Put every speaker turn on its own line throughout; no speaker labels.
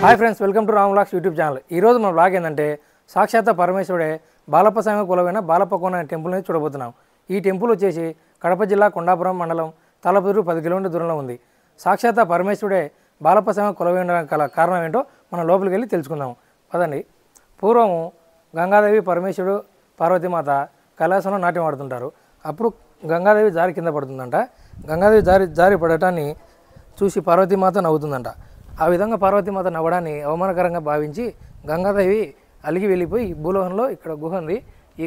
Hi friends, welcome to Ram vlogs YouTube channel. ఈరోజు మన vlog ఏంటంటే సాక్షాత్ పరమేశ్వరుడే బాలప్ప స్వామి కొలువైన బాలప్ప కోన అనే టెంపుల్ని చూడబోతున్నాం. ఈ టెంపుల్ వచ్చేసి కడప జిల్లా కొండాపురం మండలం తాళపూరు 10 కిలోమీటర్ల దూరంలో ఉంది. సాక్షాత్ పరమేశ్వరుడే బాలప్ప స్వామి కొలువైన గల కారణం ఏంటో మనం లోపలికి వెళ్ళి తెలుసుకుందాం పదండి. పూర్వము గంగాదేవి, పరమేశ్వరుడు, పార్వతీమాత కైలాసంలో నాట్యం ఆడుతుంటారు. అప్పుడు గంగాదేవి జారి కింద పడుతుందంట. గంగాదేవి జారి పడటాన్ని చూసి పార్వతీమాత నవ్వుతుందంట. ఆ విధంగా పార్వతీమాత నవ్వడాన్ని అవమానకరంగా భావించి గంగాదేవి అలిగి వెళ్ళిపోయి భూలోకంలో ఇక్కడ గుహ ఉంది, ఈ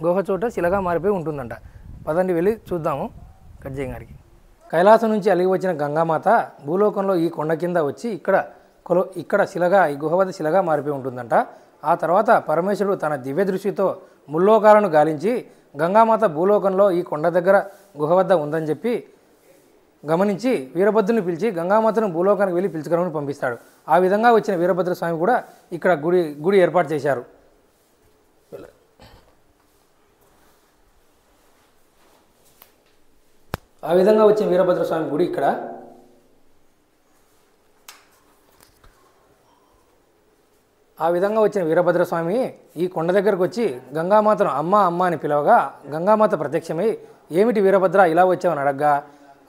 గుహ చోట శిలగా మారిపోయి ఉంటుందంట. పదండి వెళ్ళి చూద్దాము. కజ్జయ్యగారికి కైలాసం నుంచి అలిగి వచ్చిన గంగామాత భూలోకంలో ఈ కొండ కింద వచ్చి ఇక్కడ శిలగా, ఈ గుహ వద్ద శిలగా మారిపోయి ఉంటుందంట. ఆ తర్వాత పరమేశ్వరుడు తన దివ్య దృష్టితో ముల్లోకాలను గాలించి గంగామాత భూలోకంలో ఈ కొండ దగ్గర గుహ వద్ద ఉందని చెప్పి గమనించి వీరభద్రుని పిలిచి గంగామాతను భూలోకానికి వెళ్ళి పిలుచుకురమని పంపిస్తాడు. ఆ విధంగా వచ్చిన వీరభద్ర స్వామి కూడా ఇక్కడ గుడి ఏర్పాటు చేశారు. ఆ విధంగా వచ్చిన వీరభద్ర స్వామి గుడి ఇక్కడ. ఆ విధంగా వచ్చిన వీరభద్రస్వామి ఈ కొండ దగ్గరకు వచ్చి గంగామాతను అమ్మ అమ్మ అని పిలవగా గంగామాత ప్రత్యక్షమై ఏమిటి వీరభద్ర ఇలా వచ్చావని అడగ్గా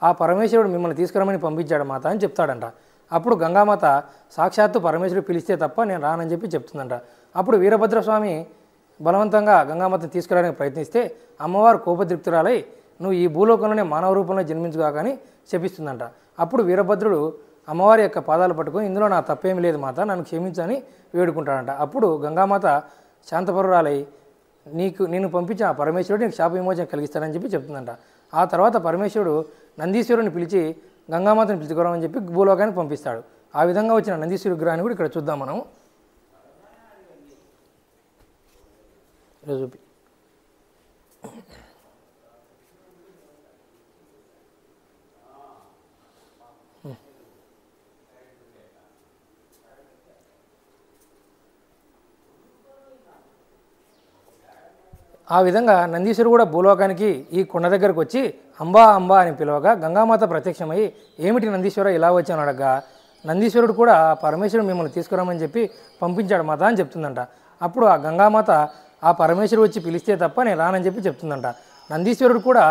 ఆ పరమేశ్వరుడు మిమ్మల్ని తీసుకురమని పంపించాడు మాత అని చెప్తాడంట. అప్పుడు గంగామాత సాక్షాత్తు పరమేశ్వరుడు పిలిస్తే తప్ప నేను రానని చెప్పి చెప్తుందంట. అప్పుడు వీరభద్రస్వామి బలవంతంగా గంగామాతను తీసుకురావడానికి ప్రయత్నిస్తే అమ్మవారు కోపతృప్తురాలై నువ్వు ఈ భూలోకంలోనే మానవ రూపంలో జన్మించుగాకని శపిస్తుందంట. అప్పుడు వీరభద్రుడు అమ్మవారి యొక్క పాదాలు పట్టుకొని ఇందులో నా తప్పేమి లేదు మాత, నన్ను క్షమించని వేడుకుంటాడంట. అప్పుడు గంగామాత శాంతపరురాలై నేను పంపించిన ఆ పరమేశ్వరుడు నీకు శాప విమోచన కలిగిస్తాడని చెప్పి చెప్తుందంట. ఆ తర్వాత పరమేశ్వరుడు నందీశ్వరుని పిలిచి గంగామాతను పిలుచుకోవడం చెప్పి భూలోకానికి పంపిస్తాడు. ఆ విధంగా వచ్చిన నందీశ్వరుడి విగ్రహాన్ని కూడా ఇక్కడ చూద్దాం మనం. చూపి ఆ విధంగా నందీశ్వరుడు కూడా భూలోకానికి ఈ కొండ దగ్గరకు వచ్చి అంబా అంబా అని పిలవగా గంగామాత ప్రత్యక్షమై ఏమిటి నందీశ్వర ఇలా వచ్చాను అడగా నందీశ్వరుడు కూడా పరమేశ్వరుడు మిమ్మల్ని తీసుకురామని చెప్పి పంపించాడు మాత అని చెప్తుందంట. అప్పుడు ఆ గంగామాత ఆ పరమేశ్వరుడు వచ్చి పిలిస్తే తప్ప నేను రానని చెప్పి చెప్తుందంట. నందీశ్వరుడు కూడా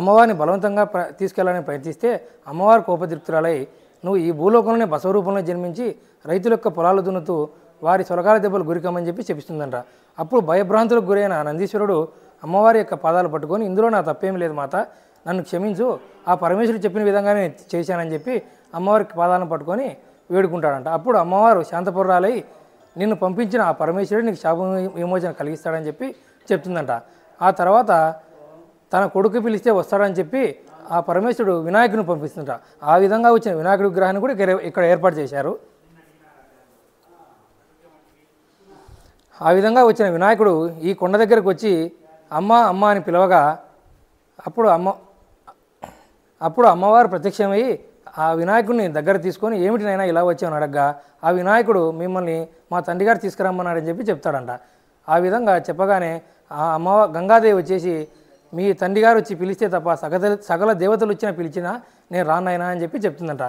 అమ్మవారిని బలవంతంగా తీసుకెళ్లాలని ప్రయత్నిస్తే అమ్మవారు కోపతృప్తురాలై నువ్వు ఈ భూలోకంలోనే బసవ రూపంలో జన్మించి రైతుల యొక్క పొలాలు దున్నుతూ వారి సొలకాల దెబ్బలు గురికమ్మని చెప్పి చెప్పిస్తుందంట. అప్పుడు భయభ్రాంతులకు గురైన నందీశ్వరుడు అమ్మవారి యొక్క పాదాలు పట్టుకొని ఇందులో నా తప్పేమీ లేదు మాత, నన్ను క్షమించు, ఆ పరమేశ్వరుడు చెప్పిన విధంగానే చేశానని చెప్పి అమ్మవారికి పాదాలను పట్టుకొని వేడుకుంటాడంట. అప్పుడు అమ్మవారు శాంతపురాలై నిన్ను పంపించిన ఆ పరమేశ్వరుడు నీకు శాప విమోచన కలిగిస్తాడని చెప్పి చెప్తుందంట. ఆ తర్వాత తన కొడుకు పిలిస్తే వస్తాడని చెప్పి ఆ పరమేశ్వరుడు వినాయకుని పంపిస్తుంట. ఆ విధంగా వచ్చిన వినాయకుడి విగ్రహాన్ని కూడా ఇక్కడ ఏర్పాటు చేశారు. ఆ విధంగా వచ్చిన వినాయకుడు ఈ కొండ దగ్గరకు వచ్చి అమ్మ అమ్మ అని పిలవగా అప్పుడు అమ్మవారు ప్రత్యక్షమై ఆ వినాయకుడిని దగ్గర తీసుకొని ఏమిటి నైనా ఇలా వచ్చామని అడగ్గా ఆ వినాయకుడు మిమ్మల్ని మా తండ్రి గారు తీసుకురమ్మన్నాడని చెప్పి చెప్తాడంట. ఆ విధంగా చెప్పగానే ఆ గంగాదేవి వచ్చేసి మీ తండ్రి గారు వచ్చి పిలిస్తే తప్ప సకల దేవతలు పిలిచినా నేను రానైనా అని చెప్పి చెప్తుందంట.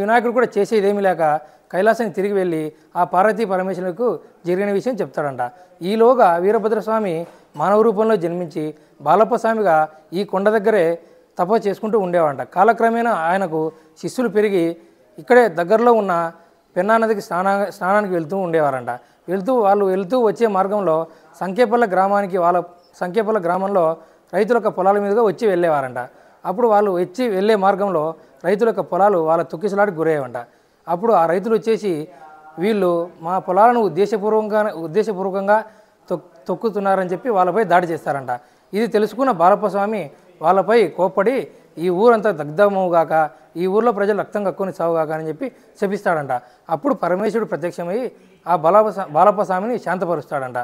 వినాయకుడు కూడా చేసేదేమీ లేక కైలాసానికి తిరిగి వెళ్ళి ఆ పార్వతీ పరమేశ్వరులకు జరిగిన విషయం చెప్తాడంట. ఈలోగా వీరభద్రస్వామి మానవ రూపంలో జన్మించి బాలప్ప స్వామిగా ఈ కొండ దగ్గరే తపస్సు చేసుకుంటూ ఉండేవాడంట. కాలక్రమేణా ఆయనకు శిష్యులు పెరిగి ఇక్కడే దగ్గరలో ఉన్న పెన్నా నదికి స్నానానికి వెళ్తూ ఉండేవారంట. వెళ్తూ వచ్చే మార్గంలో సంఖ్యపల్ల గ్రామంలో రైతుల యొక్క పొలాల మీదుగా వచ్చి వెళ్ళేవారంట. అప్పుడు వాళ్ళు వచ్చి వెళ్ళే మార్గంలో రైతుల యొక్క పొలాలు వాళ్ళ తొక్కిసలాడికి గురయ్యేవంట. అప్పుడు ఆ రైతులు వచ్చేసి వీళ్ళు మా పొలాలను ఉద్దేశపూర్వకంగా తొక్కుతున్నారని చెప్పి వాళ్ళపై దాడి చేస్తారంట. ఇది తెలుసుకున్న బాలప్ప స్వామి వాళ్ళపై కోప్పడి ఈ ఊరంతా దగ్ధమవుగాక, ఈ ఊర్లో ప్రజలు రక్తం కక్కుని సావుగాక అని చెప్పి శపిస్తాడంట. అప్పుడు పరమేశ్వరుడు ప్రత్యక్షమై ఆ బాలప్ప స్వామిని శాంతపరుస్తాడంట.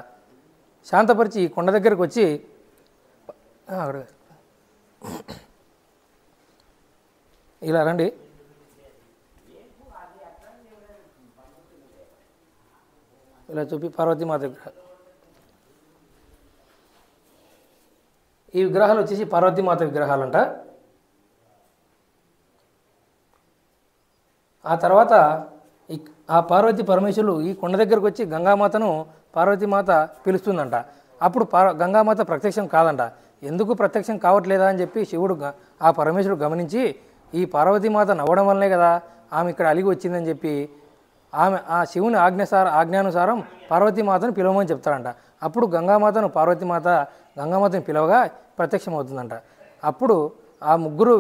శాంతపరిచి ఈ కొండ దగ్గరకు వచ్చి ఇలా రండి, ఇలా చూపి పార్వతీమాత విగ్రహం. ఈ విగ్రహాలు వచ్చేసి పార్వతీమాత విగ్రహాలంట. ఆ తర్వాత ఆ పార్వతీ పరమేశ్వరులు ఈ కొండ దగ్గరకు వచ్చి గంగామాతను పార్వతీమాత పిలుస్తుందంట. అప్పుడు గంగామాత ప్రత్యక్షం కాదంట. ఎందుకు ప్రత్యక్షం కావట్లేదా అని చెప్పి శివుడు ఆ పరమేశ్వరుడు గమనించి ఈ పార్వతీమాత నవ్వడం వల్లనే కదా ఆమె ఇక్కడ అలిగి వచ్చిందని చెప్పి ఆమె ఆ శివుని ఆజ్ఞానుసారం పార్వతీమాతను పిలవమని చెప్తాడంట. అప్పుడు గంగామాతను పిలవగా ప్రత్యక్షమవుతుందంట. అప్పుడు ఆ ముగ్గురు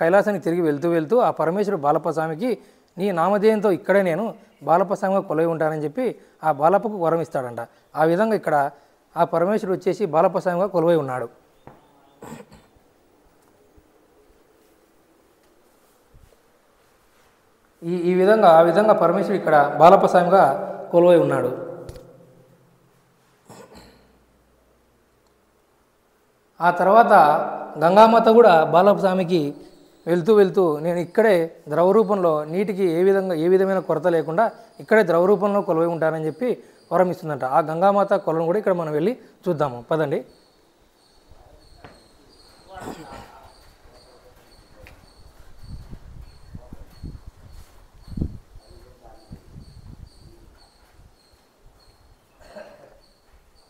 కైలాసానికి తిరిగి వెళ్తూ ఆ పరమేశ్వరుడు బాలప్పస్వామికి నీ నామధేయంతో ఇక్కడే నేను బాలప్పస్వామిగా కొలువై ఉంటానని చెప్పి ఆ బాలప్పకు వరం ఇస్తాడంట. ఆ విధంగా ఇక్కడ ఆ పరమేశ్వరుడు వచ్చేసి బాలప్పస్వామిగా కొలువై ఉన్నాడు. ఆ విధంగా పరమేశ్వరుడు ఇక్కడ బాలప్పస్వామిగా కొలువై ఉన్నాడు. ఆ తర్వాత గంగామాత కూడా బాలప్పస్వామికి వెళ్తూ నేను ఇక్కడే ద్రవరూపంలో నీటికి ఏ విధమైన కొరత లేకుండా ఇక్కడే ద్రవరూపంలో కొలువై ఉంటానని చెప్పి వరం ఇస్తుందంట. ఆ గంగామాత కొలను కూడా ఇక్కడ మనం వెళ్ళి చూద్దాము పదండి.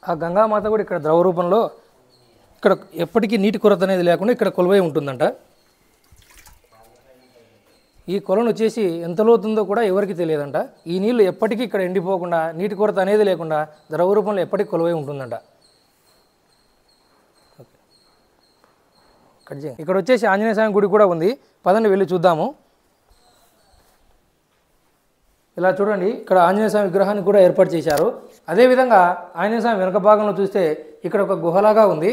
ఆ గంగామాత కూడా ఇక్కడ ద్రవరూపంలో ఇక్కడ ఎప్పటికీ నీటి కొరత అనేది లేకుండా ఇక్కడ కొలువై ఉంటుందంట. ఈ కొలను వచ్చేసి ఎంత లోతుందో కూడా ఎవరికి తెలియదంట. ఈ నీళ్లు ఎప్పటికీ ఇక్కడ ఎండిపోకుండా నీటి కొరత అనేది లేకుండా ద్రవరూపంలో ఎప్పటికీ కొలువై ఉంటుందంట. ఇక్కడ వచ్చేసి ఆంజనేయ స్వామి గుడి కూడా ఉంది, పదండి వెళ్ళి చూద్దాము. ఇలా చూడండి, ఇక్కడ ఆంజనేయ స్వామి విగ్రహాన్ని కూడా ఏర్పాటు చేశారు. అదేవిధంగా ఆంజనేయ స్వామి వెనుక భాగంలో చూస్తే ఇక్కడ ఒక గుహలాగా ఉంది.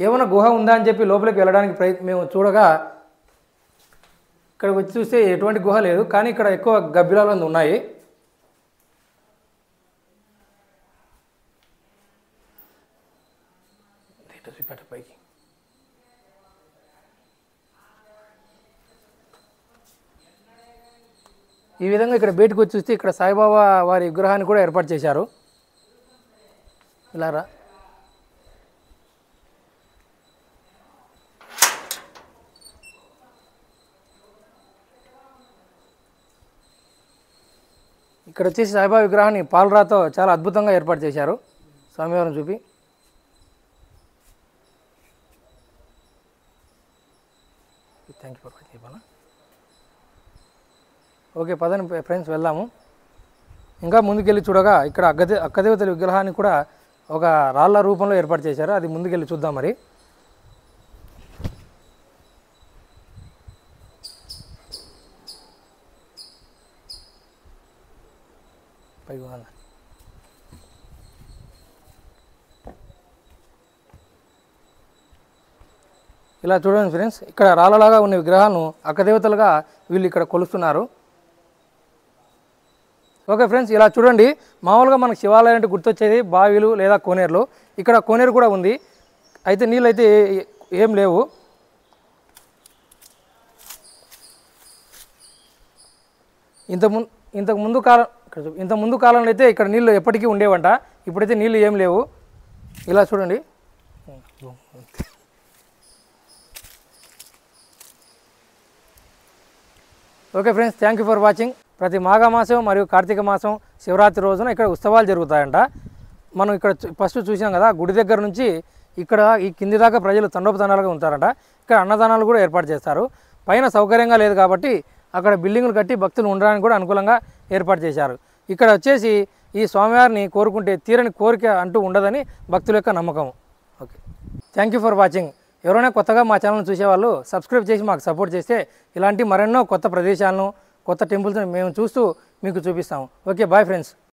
ఏమైనా గుహ ఉందా అని చెప్పి లోపలికి వెళ్ళడానికి మేము చూడగా ఇక్కడికి వచ్చి చూస్తే ఎటువంటి గుహ లేదు, కానీ ఇక్కడ ఎక్కువ గబ్బిలాలు ఉన్నాయి. పైకి ఈ విధంగా ఇక్కడ బయటకు వచ్చి చూస్తే ఇక్కడ సాయిబాబా వారి విగ్రహాన్ని కూడా ఏర్పాటు చేశారు. ఇలా రా, ఇక్కడ వచ్చేసి సాయిబాబా విగ్రహాన్ని పాలరాతో చాలా అద్భుతంగా ఏర్పాటు చేశారు. స్వామివారిని చూపి thank you for watching. Okay పదండి ఫ్రెండ్స్ వెళ్దాము. ఇంకా ముందుకెళ్ళి చూడగా ఇక్కడ అక్కదేవతల విగ్రహాన్ని కూడా ఒక రాళ్ళ రూపంలో ఏర్పాటు చేశారు. అది ముందుకెళ్ళి చూద్దాం. మరి పైకి ఇలా చూడండి ఫ్రెండ్స్, ఇక్కడ రాళ్ళలాగా ఉన్న విగ్రహాలను అక్కదేవతలుగా వీళ్ళు ఇక్కడ కొలుస్తున్నారు. ఓకే ఫ్రెండ్స్, ఇలా చూడండి, మామూలుగా మనకు శివాలయం అంటే గుర్తొచ్చేది బావిలు లేదా కోనేరులు. ఇక్కడ కోనేరు కూడా ఉంది, అయితే నీళ్ళు అయితే ఏం లేవు. ఇంతకు ముందు కాలంలో అయితే ఇక్కడ నీళ్ళు ఎప్పటికీ ఉండేవంట, ఇప్పుడైతే నీళ్ళు ఏం లేవు. ఇలా చూడండి. Okay friends, thank you for watching. ప్రతి మాఘమాసం మరియు కార్తీక మాసం శివరాత్రి రోజున ఇక్కడ ఉత్సవాలు జరుగుతాయంట. మనం ఇక్కడ ఫస్ట్ చూసాం కదా, గుడి దగ్గర నుంచి ఇక్కడ ఈ కింది దాకా ప్రజలు తండోపతండాలుగా ఉంటారంట. ఇక్కడ అన్నదానాలు కూడా ఏర్పాటు చేస్తారు. పైన సౌకర్యంగా లేదు కాబట్టి అక్కడ బిల్డింగులు కట్టి భక్తులు ఉండడానికి కూడా అనుకూలంగా ఏర్పాటు చేశారు. ఇక్కడ వచ్చేసి ఈ స్వామివారిని కోరుకుంటే తీరని కోరిక అంటూ ఉండదని భక్తుల యొక్క నమ్మకం. Okay, thank you for watching. ఎవరైనా కొత్తగా మా ఛానల్ని చూసేవాళ్ళు సబ్స్క్రైబ్ చేసి మాకు సపోర్ట్ చేస్తే ఇలాంటి మరెన్నో కొత్త ప్రదేశాలను కొత్త టెంపుల్స్ని మేము చూస్తూ మీకు చూపిస్తాము. Okay, bye friends.